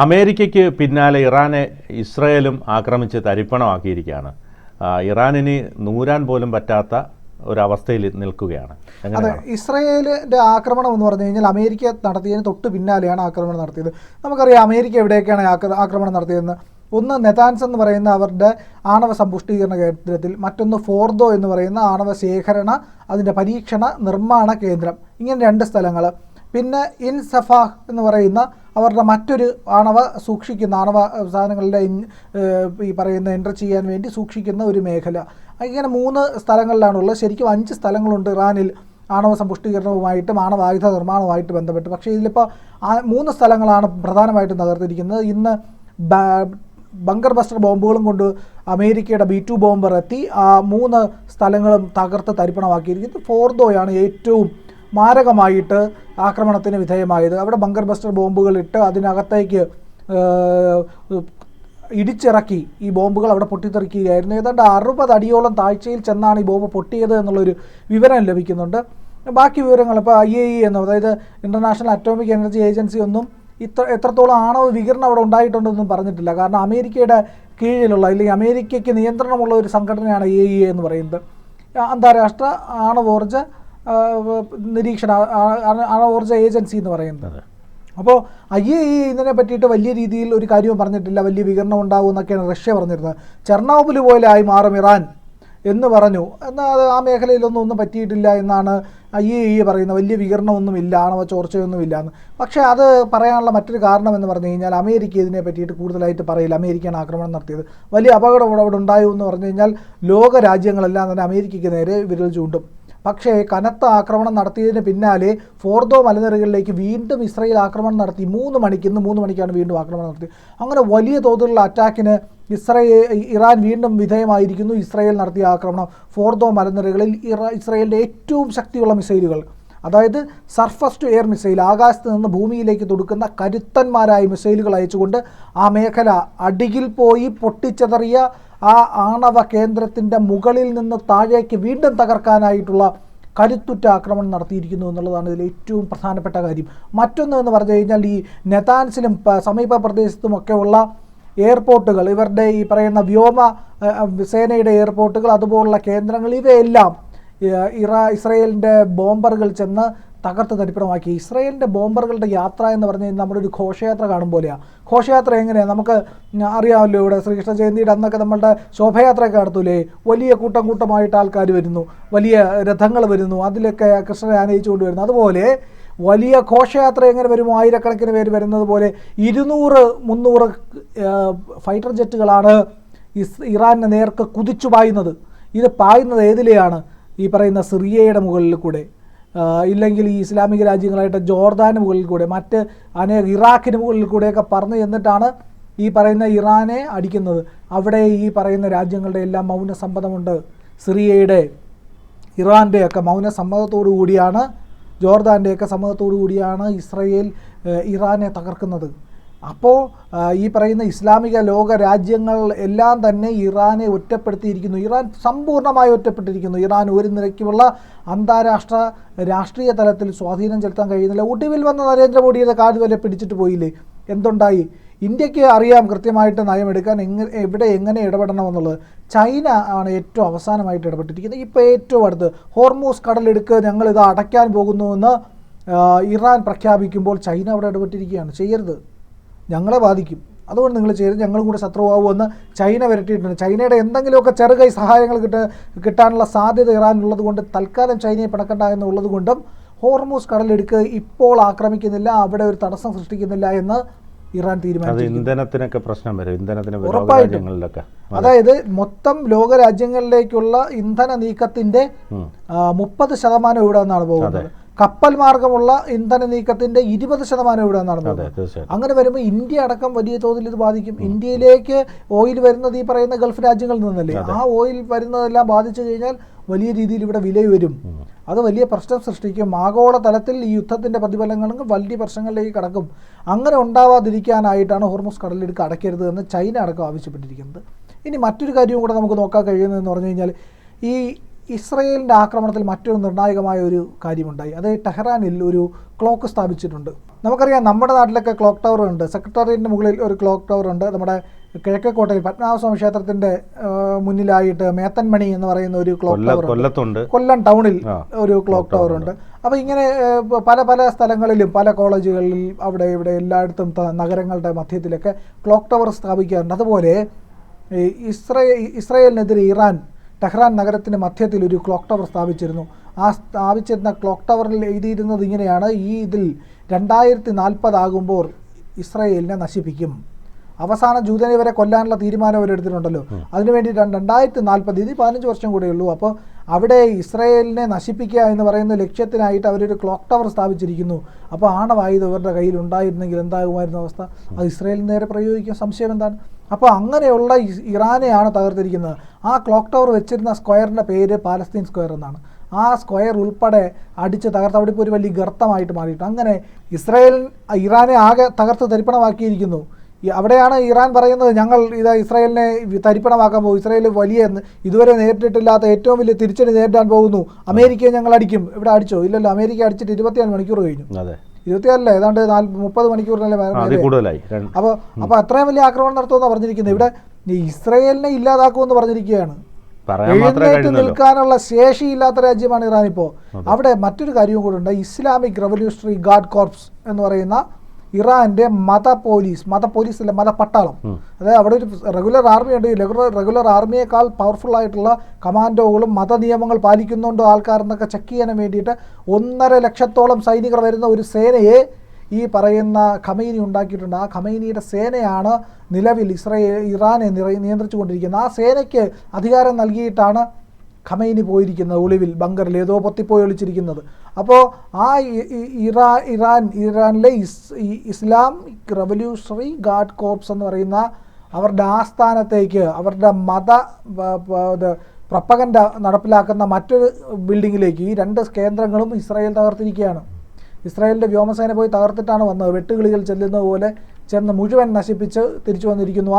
അമേരിക്കയ്ക്ക് പിന്നാലെ ഇറാനെ ഇസ്രയേലും ആക്രമിച്ച് തരിപ്പണമാക്കിയിരിക്കുകയാണ്. ഇറാനിന് നൂരാൻ പോലും പറ്റാത്ത ഒരവസ്ഥയിൽ നിൽക്കുകയാണ്. അതെ, ഇസ്രയേലിൻ്റെ ആക്രമണം എന്ന് പറഞ്ഞു കഴിഞ്ഞാൽ അമേരിക്ക നടത്തിയതിന് തൊട്ട് പിന്നാലെയാണ് ആക്രമണം നടത്തിയത്. നമുക്കറിയാം അമേരിക്ക എവിടെയൊക്കെയാണ് ആക്രമണം നടത്തിയതെന്ന്. ഒന്ന് നെതാൻസ് എന്ന് പറയുന്ന അവരുടെ ആണവ സമ്പുഷ്ടീകരണ കേന്ദ്രത്തിൽ, മറ്റൊന്ന് ഫോർദോ എന്ന് പറയുന്ന ആണവ ശേഖരണ അതിൻ്റെ പരീക്ഷണ നിർമ്മാണ കേന്ദ്രം, ഇങ്ങനെ രണ്ട് സ്ഥലങ്ങൾ. പിന്നെ ഇൻ സഫാഹ് എന്ന് പറയുന്ന അവരുടെ മറ്റൊരു ആണവ സാധനങ്ങളുടെ ഈ പറയുന്ന എൻ്റർ ചെയ്യാൻ വേണ്ടി സൂക്ഷിക്കുന്ന ഒരു മേഖല. ഇങ്ങനെ 3 സ്ഥലങ്ങളിലാണുള്ളത്. ശരിക്കും 5 സ്ഥലങ്ങളുണ്ട് ഇറാനിൽ ആണവ സമ്പുഷ്ടീകരണവുമായിട്ടും ആണവായുധ നിർമ്മാണവുമായിട്ട് ബന്ധപ്പെട്ട്. പക്ഷേ ഇതിലിപ്പോൾ 3 സ്ഥലങ്ങളാണ് പ്രധാനമായിട്ടും തകർത്തിരിക്കുന്നത്. ഇന്ന് ബങ്കർ ബസ്റ്റർ ബോംബുകളും കൊണ്ട് അമേരിക്കയുടെ B-2 ബോംബർ എത്തി ആ 3 സ്ഥലങ്ങളും തകർത്ത് തരിപ്പണമാക്കിയിരിക്കുന്നത്. ഫോർദോയാണ് ഏറ്റവും മാരകമായിട്ട് ആക്രമണത്തിന് വിധേയമായത്. അവിടെ ബങ്കർ ബസ്റ്റർ ബോംബുകളിട്ട് അതിനകത്തേക്ക് ഇടിച്ചിറക്കി ഈ ബോംബുകൾ അവിടെ പൊട്ടിത്തെറിക്കുകയായിരുന്നു. ഏതാണ്ട് 60 അടിയോളം താഴ്ചയിൽ ചെന്നാണ് ഈ ബോംബ് പൊട്ടിയത് എന്നുള്ളൊരു വിവരം ലഭിക്കുന്നുണ്ട്. ബാക്കി വിവരങ്ങൾ ഇപ്പോൾ IAEA എന്നോ, അതായത് ഇൻ്റർനാഷണൽ അറ്റോമിക് എനർജി ഏജൻസി ഒന്നും എത്രത്തോളം ആണവ വികിരണം അവിടെ ഉണ്ടായിട്ടുണ്ടെന്നും പറഞ്ഞിട്ടില്ല. കാരണം അമേരിക്കയുടെ കീഴിലുള്ള, അല്ലെങ്കിൽ അമേരിക്കയ്ക്ക് നിയന്ത്രണമുള്ള ഒരു സംഘടനയാണ് IAEA എന്ന് പറയുന്നത്. അന്താരാഷ്ട്ര ആണവോർജ ആണവോർജ ഏജൻസി എന്ന് പറയുന്നത്. അപ്പോൾ IAEA ഇതിനെ പറ്റിയിട്ട് വലിയ രീതിയിൽ ഒരു കാര്യവും പറഞ്ഞിട്ടില്ല. വലിയ വികിരണം ഉണ്ടാകും എന്നൊക്കെയാണ് റഷ്യ പറഞ്ഞിരുന്നത്. ചെർണോബിൽ പോലെ ആയി മാറും ഇറാൻ എന്ന് പറഞ്ഞു. എന്നാൽ ആ മേഖലയിലൊന്നും പറ്റിയിട്ടില്ല എന്നാണ് IAEA പറയുന്നത്. വലിയ വികിരണമൊന്നുമില്ല, ആണവ ചോർച്ചയൊന്നുമില്ല എന്ന്. പക്ഷേ അത് പറയാനുള്ള മറ്റൊരു കാരണം എന്ന് പറഞ്ഞു കഴിഞ്ഞാൽ അമേരിക്ക ഇതിനെ പറ്റിയിട്ട് കൂടുതലായിട്ട് പറയില്ല. അമേരിക്കയാണ് ആക്രമണം നടത്തിയത്, വലിയ അപകടം അവിടെ ഉണ്ടായി എന്ന് പറഞ്ഞു കഴിഞ്ഞാൽ ലോക രാജ്യങ്ങളെല്ലാം തന്നെ അമേരിക്കയ്ക്ക് നേരെ വിരൽ ചൂണ്ടും. പക്ഷേ കനത്ത ആക്രമണം നടത്തിയതിന് പിന്നാലെ ഫോർദോ മലനിരകളിലേക്ക് വീണ്ടും ഇസ്രയേൽ ആക്രമണം നടത്തി. 3 മണിക്കാണ് വീണ്ടും ആക്രമണം നടത്തിയത്. അങ്ങനെ വലിയ തോതിലുള്ള അറ്റാക്കിന് ഇറാൻ വീണ്ടും വിധേയമായിരിക്കുന്നു. ഇസ്രയേൽ നടത്തിയ ആക്രമണം ഫോർദോ മലനിരകളിൽ ഇസ്രയേലിൻ്റെ ഏറ്റവും ശക്തിയുള്ള മിസൈലുകൾ, അതായത് സർഫസ് ടു എയർ മിസൈൽ, ആകാശത്ത് നിന്ന് ഭൂമിയിലേക്ക് തൊടുക്കുന്ന കരുത്തന്മാരായ മിസൈലുകൾ അയച്ചുകൊണ്ട് ആ മേഖല അടിയിൽ പോയി പൊട്ടിച്ചെതറിയ ആ ആണവ കേന്ദ്രത്തിൻ്റെ മുകളിൽ നിന്ന് താഴേക്ക് വീണ്ടും തകർക്കാനായിട്ടുള്ള കരുത്തുറ്റ ആക്രമണം നടത്തിയിരിക്കുന്നു എന്നുള്ളതാണ് ഇതിൽ ഏറ്റവും പ്രധാനപ്പെട്ട കാര്യം. മറ്റൊന്ന് എന്ന് പറഞ്ഞു കഴിഞ്ഞാൽ ഈ നെതാൻസിലും സമീപ പ്രദേശത്തുമൊക്കെ ഉള്ള എയർപോർട്ടുകൾ, ഇവരുടെ ഈ പറയുന്ന വ്യോമ സേനയുടെ എയർപോർട്ടുകൾ, അതുപോലുള്ള കേന്ദ്രങ്ങൾ, ഇവയെല്ലാം ഇസ്രയേലിൻ്റെ ബോംബറുകൾ ചെന്ന് തകർത്ത് തരിപ്പണമാക്കി. ഇസ്രയേലിൻ്റെ ബോംബറുകളുടെ യാത്ര എന്ന് പറഞ്ഞു കഴിഞ്ഞാൽ നമ്മുടെ ഒരു ഘോഷയാത്ര കാണും പോലെയാണ്. ഘോഷയാത്ര എങ്ങനെയാണ് നമുക്ക് അറിയാമല്ലോ. ഇവിടെ ശ്രീകൃഷ്ണ ജയന്തിയുടെ അന്നൊക്കെ നമ്മളുടെ ശോഭയാത്രയൊക്കെ നടത്തൂലേ, വലിയ കൂട്ടമായിട്ട് ആൾക്കാർ വരുന്നു, വലിയ രഥങ്ങൾ വരുന്നു, അതിലൊക്കെ കൃഷ്ണനെ ആനയിച്ചുകൊണ്ട് വരുന്നു. അതുപോലെ വലിയ ഘോഷയാത്ര എങ്ങനെ വരുമോ, ആയിരക്കണക്കിന് പേര് വരുന്നത് പോലെ 200-300 ഫൈറ്റർ ജെറ്റുകളാണ് ഇറാന് നേർക്ക് കുതിച്ചു പായുന്നത്. ഇത് പായുന്നത് ഏതിലെയാണ്? ഈ പറയുന്ന സിറിയയുടെ മുകളിൽ കൂടെ, ഇല്ലെങ്കിൽ ഈ ഇസ്ലാമിക രാജ്യങ്ങളായിട്ട് ജോർദാന് മുകളിൽ കൂടെ, മറ്റ് ഇറാഖിന് മുകളിൽ കൂടെയൊക്കെ പറന്ന് ചെന്നിട്ടാണ് ഈ പറയുന്ന ഇറാനെ അടിക്കുന്നത്. അവിടെ ഈ പറയുന്ന രാജ്യങ്ങളുടെ എല്ലാം മൗനസമ്മതമുണ്ട്. സിറിയയുടെ, ഇറാൻ്റെയൊക്കെ മൗനസമ്മതത്തോടു കൂടിയാണ്, ജോർദാൻ്റെയൊക്കെ സമ്മതത്തോടു കൂടിയാണ് ഇസ്രയേൽ ഇറാനെ തകർക്കുന്നത്. അപ്പോൾ ഈ പറയുന്ന ഇസ്ലാമിക ലോക രാജ്യങ്ങൾ എല്ലാം തന്നെ ഇറാനെ ഒറ്റപ്പെടുത്തിയിരിക്കുന്നു. ഇറാൻ സമ്പൂർണ്ണമായി ഒറ്റപ്പെട്ടിരിക്കുന്നു. ഇറാൻ ഒരു നിലയ്ക്കുമുള്ള അന്താരാഷ്ട്ര രാഷ്ട്രീയ തലത്തിൽ സ്വാധീനം ചെലുത്താൻ കഴിയുന്നില്ല. ഒടുവിൽ വന്ന നരേന്ദ്രമോദിയുടെ കാല് വരെ പിടിച്ചിട്ട് പോയില്ലേ? എന്തുണ്ടായി? ഇന്ത്യക്ക് അറിയാം കൃത്യമായിട്ട് നയമെടുക്കാൻ എവിടെ എങ്ങനെ ഇടപെടണമെന്നുള്ളത്. ചൈന ആണ് ഏറ്റവും അവസാനമായിട്ട് ഇടപെട്ടിരിക്കുന്നത്. ഇപ്പോൾ ഏറ്റവും അടുത്ത് ഹോർമൂസ് കടലെടുക്ക് ഞങ്ങളിത് അടയ്ക്കാൻ പോകുന്നുവെന്ന് ഇറാൻ പ്രഖ്യാപിക്കുമ്പോൾ ചൈന അവിടെ ഇടപെട്ടിരിക്കുകയാണ്. ചെയ്യരുത്, ഞങ്ങളെ ബാധിക്കും, അതുകൊണ്ട് നിങ്ങൾ ചെയ്ത് ഞങ്ങളും കൂടെ ശത്രുവാകുമെന്ന് ചൈന വരട്ടിയിട്ടുണ്ട്. ചൈനയുടെ എന്തെങ്കിലുമൊക്കെ ചെറുകൈ സഹായങ്ങൾ കിട്ടാനുള്ള സാധ്യത ഇറാനുള്ളത് കൊണ്ട് തൽക്കാലം ചൈനയെ പിണക്കണ്ട എന്നുള്ളത് കൊണ്ടും ഹോർമൂസ് കടലെടുക്ക് ഇപ്പോൾ ആക്രമിക്കുന്നില്ല, അവിടെ ഒരു തടസ്സം സൃഷ്ടിക്കുന്നില്ല എന്ന് ഇറാൻ തീരുമാനിച്ചു. ഇന്ധനത്തിനൊക്കെ പ്രശ്നം വരും, ഉറപ്പായിട്ടും. അതായത് മൊത്തം ലോകരാജ്യങ്ങളിലേക്കുള്ള ഇന്ധന നീക്കത്തിൻ്റെ 30% ഇവിടെ നിന്നാണ് പോകുന്നത്. കപ്പൽ മാർഗമുള്ള ഇന്ധന നീക്കത്തിൻ്റെ 20% ഇവിടെ നിന്നാണ് പോകുന്നത്. അങ്ങനെ വരുമ്പോൾ ഇന്ത്യ അടക്കം വലിയ തോതിൽ ഇത് ബാധിക്കും. ഇന്ത്യയിലേക്ക് ഓയിൽ വരുന്നത് ഈ പറയുന്ന ഗൾഫ് രാജ്യങ്ങളിൽ നിന്നല്ലേ. ആ ഓയിൽ വരുന്നതെല്ലാം ബാധിച്ചു കഴിഞ്ഞാൽ വലിയ രീതിയിൽ ഇവിടെ വില വരും. അത് വലിയ പ്രശ്നം സൃഷ്ടിക്കും. ആഗോള തലത്തിൽ ഈ യുദ്ധത്തിൻ്റെ പ്രതിഫലങ്ങളും വലിയ പ്രശ്നങ്ങളിലേക്ക് കടക്കും. അങ്ങനെ ഉണ്ടാവാതിരിക്കാനായിട്ടാണ് ഹോർമൂസ് കടലിടുക്ക് അടയ്ക്കരുത് എന്ന് ചൈന അടക്കം ആവശ്യപ്പെട്ടിരിക്കുന്നത്. ഇനി മറ്റൊരു കാര്യവും കൂടെ നമുക്ക് നോക്കാൻ കഴിയുന്നതെന്ന് പറഞ്ഞു കഴിഞ്ഞാൽ, ഈ ഇസ്രയേലിൻ്റെ ആക്രമണത്തിൽ മറ്റൊരു നിർണായകമായ ഒരു കാര്യമുണ്ടായി. അത് ടെഹ്റാനിൽ ഒരു ക്ലോക്ക് സ്ഥാപിച്ചിട്ടുണ്ട്. നമുക്കറിയാം നമ്മുടെ നാട്ടിലൊക്കെ ക്ലോക്ക് ടവർ ഉണ്ട്. സെക്രട്ടേറിയറ്റിന് മുകളിൽ ഒരു ക്ലോക്ക് ടവർ ഉണ്ട്. നമ്മുടെ കിഴക്കേക്കോട്ടയിൽ പത്മനാഭസ്വാമി ക്ഷേത്രത്തിൻ്റെ മുന്നിലായിട്ട് മേത്തൻമണി എന്ന് പറയുന്ന ഒരു ക്ലോക്ക് ടവർ ഉണ്ട്. കൊല്ലം ടൗണിൽ ഒരു ക്ലോക്ക് ടവർ ഉണ്ട്. അപ്പോൾ ഇങ്ങനെ പല പല സ്ഥലങ്ങളിലും പല കോളേജുകളിൽ അവിടെ ഇവിടെ എല്ലായിടത്തും നഗരങ്ങളുടെ മധ്യത്തിലൊക്കെ ക്ലോക്ക് ടവർ സ്ഥാപിക്കാറുണ്ട്. അതുപോലെ ഇസ്രയേലിനെതിരെ ഇറാൻ ടെഹ്റാൻ നഗരത്തിൻ്റെ മധ്യത്തിൽ ഒരു ക്ലോക്ക് ടവർ സ്ഥാപിച്ചിരുന്നു. ആ സ്ഥാപിച്ചിരുന്ന ക്ലോക്ക് ടവറിൽ എഴുതിയിരുന്നത് ഇങ്ങനെയാണ്: ഇതിൽ 2040 ആകുമ്പോൾ ഇസ്രയേലിനെ നശിപ്പിക്കും. അവസാന ജൂതനെ വരെ കൊല്ലാനുള്ള തീരുമാനം അവരെടുത്തിട്ടുണ്ടല്ലോ. അതിനുവേണ്ടി 2040, ഇത് 15 വർഷം കൂടെ ഉള്ളൂ. അപ്പോൾ അവിടെ ഇസ്രയേലിനെ നശിപ്പിക്കുക എന്ന് പറയുന്ന ലക്ഷ്യത്തിനായിട്ട് അവരൊരു ക്ലോക്ക് ടവർ സ്ഥാപിച്ചിരിക്കുന്നു. അപ്പോൾ ആണവായുധം ഇവരുടെ കയ്യിൽ ഉണ്ടായിരുന്നെങ്കിൽ എന്താകുമായിരുന്നു അവസ്ഥ? അത് ഇസ്രയേലിന് നേരെ പ്രയോഗിക്കും. സംശയം എന്താണ്? അപ്പോൾ അങ്ങനെയുള്ള ഇറാനെയാണ് തകർത്തിരിക്കുന്നത്. ആ ക്ലോക്ക് ടവർ വെച്ചിരുന്ന സ്ക്വയറിൻ്റെ പേര് പാലസ്തീൻ സ്ക്വയർ എന്നാണ്. ആ സ്ക്വയർ ഉൾപ്പെടെ അടിച്ച് തകർത്ത് അവിടെ ഇപ്പോൾ ഒരു വലിയ ഗർത്തമായിട്ട് മാറിയിട്ട് അങ്ങനെ ഇറാനെ ആകെ തകർത്ത് തരിപ്പണമാക്കിയിരിക്കുന്നു. അവിടെയാണ് ഇറാൻ പറയുന്നത്, ഞങ്ങൾ ഇസ്രായേലിനെ തരിപ്പണമാക്കാൻ പോകും, ഇസ്രായേൽ വലിയ ഇതുവരെ നേരിട്ടിട്ടില്ലാത്ത ഏറ്റവും വലിയ തിരിച്ചടി നേരിടാൻ പോകുന്നു, അമേരിക്കയെ ഞങ്ങൾ അടിക്കും. ഇവിടെ അടിച്ചോ? ഇല്ലല്ലോ, അമേരിക്ക അടിച്ചിട്ട് 24 മണിക്കൂർ കഴിഞ്ഞു. 24 ഏതാണ്ട് 30 മണിക്കൂറിനല്ലേ. അപ്പോൾ അത്രയും വലിയ ആക്രമണം നടത്തുമെന്നാണ് പറഞ്ഞിരിക്കുന്നത്. ഇവിടെ ഇസ്രായേലിനെ ഇല്ലാതാക്കുമെന്ന് പറഞ്ഞിരിക്കുകയാണ്. എഴുന്നേറ്റ് നിൽക്കാനുള്ള ശേഷിയില്ലാത്ത രാജ്യമാണ് ഇറാൻ ഇപ്പോൾ. അവിടെ മറ്റൊരു കാര്യവും കൂടെ ഉണ്ട്. ഇസ്ലാമിക് റവല്യൂഷണറി ഗാർഡ് കോർപ്സ് എന്ന് പറയുന്ന ഇറാന്റെ മതപട്ടാളം. അതായത് അവിടെ ഒരു റെഗുലർ ആർമി ഉണ്ട്. റെഗുലർ ആർമിയേക്കാൾ പവർഫുൾ ആയിട്ടുള്ള കമാൻഡോകളും മതനിയമങ്ങൾ പാലിക്കുന്നുണ്ടോ ആൾക്കാരെന്നൊക്കെ ചെക്ക് ചെയ്യാൻ വേണ്ടിയിട്ട് 1.5 ലക്ഷത്തോളം സൈനികർ വരുന്ന ഒരു സേനയെ ഈ പറയുന്ന ഖമൈനി ഉണ്ടാക്കിയിട്ടുണ്ട്. ആ ഖമൈനിയുടെ സേനയാണ് നിലവിൽ ഇറാനെ നിയന്ത്രിച്ചു കൊണ്ടിരിക്കുന്നത്. ആ സേനയ്ക്ക് അധികാരം നൽകിയിട്ടാണ് ഖമൈനി പോയിരിക്കുന്നത് ഒളിവിൽ, ബങ്കറിൽ ഏതോ പൊത്തിപ്പോയി ഒളിച്ചിരിക്കുന്നത്. അപ്പോൾ ആ ഇറാനിലെ ഇസ്ലാമിക് റവല്യൂഷണറി ഗാർഡ് കോർപ്സ് എന്ന് പറയുന്ന അവരുടെ ആസ്ഥാനത്തേക്ക്, അവരുടെ പ്രൊപ്പഗൻഡ നടപ്പിലാക്കുന്ന മറ്റൊരു ബിൽഡിങ്ങിലേക്ക്, ഈ 2 കേന്ദ്രങ്ങളും ഇസ്രായേൽ തകർത്തിരിക്കുകയാണ്. ഇസ്രായേലിൻ്റെ വ്യോമസേന പോയി തകർത്തിട്ടാണ് വന്നത്. വെട്ടുകിളികൾ ചെല്ലുന്നത് പോലെ ചെന്ന് മുഴുവൻ നശിപ്പിച്ച് തിരിച്ചു വന്നിരിക്കുന്നു.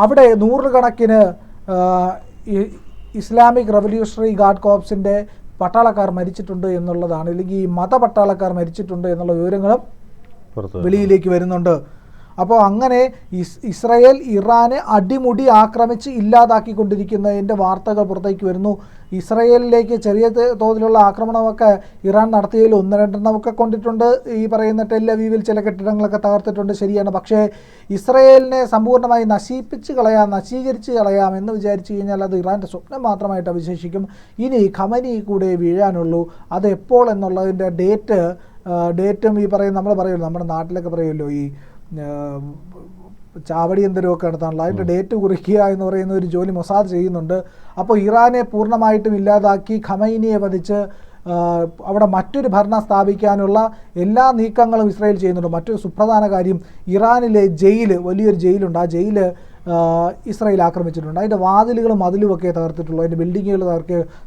അവിടെ 100 കണക്കിന് ഇസ്ലാമിക് റവല്യൂഷണറി ഗാർഡ് കോർപ്സിൻ്റെ പട്ടാളക്കാർ മരിച്ചിട്ടുണ്ട് എന്നുള്ളതാണ്, അല്ലെങ്കിൽ ഈ മതപട്ടാളക്കാർ മരിച്ചിട്ടുണ്ട് എന്നുള്ള വിവരങ്ങളും വെളിയിലേക്ക് വരുന്നുണ്ട്. അപ്പോൾ അങ്ങനെ ഇസ്രായേൽ ഇറാനെ അടിമുടി ആക്രമിച്ച് ഇല്ലാതാക്കിക്കൊണ്ടിരിക്കുന്നതിൻ്റെ വാർത്തകൾ പുറത്തേക്ക് വരുന്നു. ഇസ്രായേലിലേക്ക് ചെറിയ തോതിലുള്ള ആക്രമണമൊക്കെ ഇറാൻ നടത്തിയതിൽ 1-2 കൊണ്ടിട്ടുണ്ട്. ഈ പറയുന്ന ടെൽ അവീവിൽ ചില കെട്ടിടങ്ങളൊക്കെ തകർത്തിട്ടുണ്ട്, ശരിയാണ്. പക്ഷേ ഇസ്രായേലിനെ സമ്പൂർണ്ണമായി നശീകരിച്ച് കളയാം എന്ന് വിചാരിച്ചു കഴിഞ്ഞാൽ അത് ഇറാൻ്റെ സ്വപ്നം മാത്രമായിട്ട് അവശേഷിക്കും. ഇനി ഖമനി കൂടെ വീഴാനുള്ളൂ. അത് എപ്പോൾ എന്നുള്ളതിൻ്റെ ഡേറ്റും ഈ പറയുന്ന നമ്മൾ പറയുമല്ലോ, നമ്മുടെ നാട്ടിലൊക്കെ പറയുമല്ലോ, ഈ ചാവടി എന്തെങ്കിലുമൊക്കെ നടത്താനുള്ള അതിൻ്റെ ഡേറ്റ് കുറിക്കുക എന്ന് പറയുന്ന ഒരു ജോലി മൊസാദ് ചെയ്യുന്നുണ്ട്. അപ്പോൾ ഇറാനെ പൂർണ്ണമായിട്ടും ഇല്ലാതാക്കി ഖമൈനിയെ വധിച്ച് അവിടെ മറ്റൊരു ഭരണം സ്ഥാപിക്കാനുള്ള എല്ലാ നീക്കങ്ങളും ഇസ്രായേൽ ചെയ്യുന്നുണ്ട്. മറ്റൊരു സുപ്രധാന കാര്യം, ഇറാനിലെ വലിയൊരു ജയിലുണ്ട്. ആ ജയില് ഇസ്രായേൽ ആക്രമിച്ചിട്ടുണ്ട്. അതിൻ്റെ വാതിലുകളും മതിലുമൊക്കെ തകർത്തിട്ടുള്ളൂ. അതിൻ്റെ ബിൽഡിങ്ങുകൾ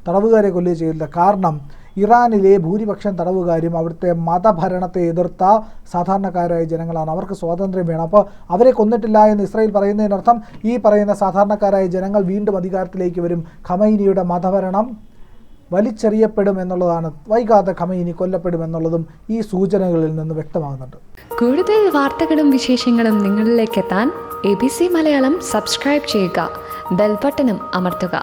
തടവുകാരെ കൊല്ലുകയും ചെയ്തില്ല. കാരണം ഇറാനിലെ ഭൂരിപക്ഷം തടവുകാരും അവിടുത്തെ മതഭരണത്തെ എതിർത്ത സാധാരണക്കാരായ ജനങ്ങളാണ്. അവർക്ക് സ്വാതന്ത്ര്യം വേണം. അപ്പോൾ അവരെ കൊന്നിട്ടില്ല എന്ന് ഇസ്രായേൽ പറയുന്നതിനർത്ഥം ഈ പറയുന്ന സാധാരണക്കാരായ ജനങ്ങൾ വീണ്ടും അധികാരത്തിലേക്ക് വരും. ഖമൈനിയുടെ മതഭരണം വലിച്ചെറിയപ്പെടും എന്നുള്ളതാണ്. വൈകാതെ ഖമൈനി കൊല്ലപ്പെടും എന്നുള്ളതും ഈ സൂചനകളിൽ നിന്ന് വ്യക്തമാകുന്നുണ്ട്. കൂടുതൽ വാർത്തകളും വിശേഷങ്ങളും നിങ്ങളിലേക്ക് എത്താൻ ABC മലയാളം സബ്സ്ക്രൈബ് ചെയ്യുക, ബെൽ ബട്ടണും അമർത്തുക.